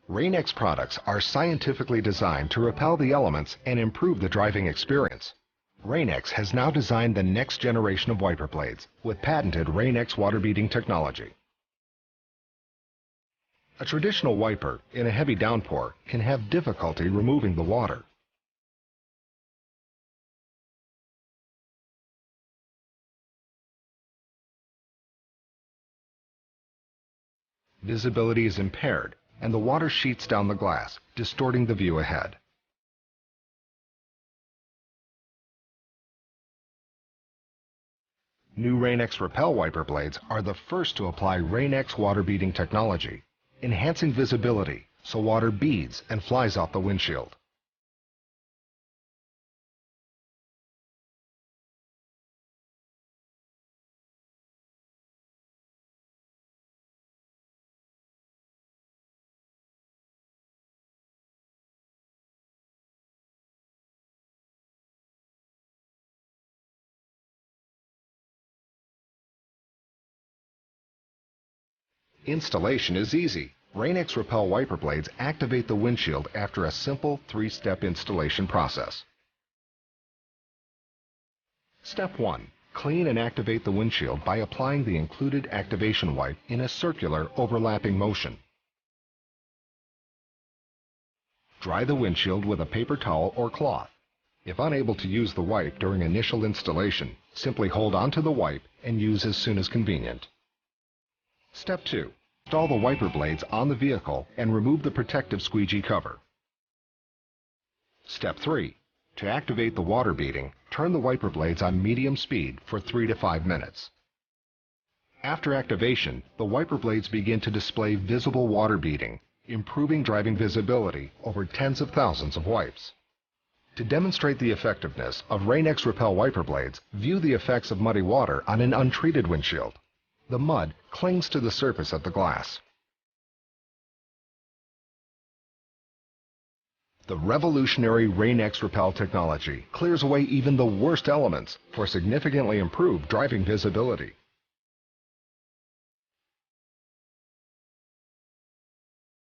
Rain-X products are scientifically designed to repel the elements and improve the driving experience. Rain-X has now designed the next generation of wiper blades with patented Rain-X water-beading technology. A traditional wiper in a heavy downpour can have difficulty removing the water. Visibility is impaired and the water sheets down the glass, distorting the view ahead. New Rain-X Repel wiper blades are the first to apply Rain-X water-beading technology, enhancing visibility so water beads and flies off the windshield. Installation is easy. Rain-X Repel wiper blades activate the windshield after a simple 3-step installation process. Step 1. Clean and activate the windshield by applying the included activation wipe in a circular overlapping motion. Dry the windshield with a paper towel or cloth. If unable to use the wipe during initial installation, simply hold onto the wipe and use as soon as convenient. Step 2. Install the wiper blades on the vehicle and remove the protective squeegee cover. Step 3. To activate the water beading, turn the wiper blades on medium speed for 3 to 5 minutes. After activation, the wiper blades begin to display visible water beading, improving driving visibility over tens of thousands of wipes. To demonstrate the effectiveness of Rain-X Repel wiper blades, view the effects of muddy water on an untreated windshield. The mud clings to the surface of the glass. The revolutionary Rain-X Repel technology clears away even the worst elements for significantly improved driving visibility.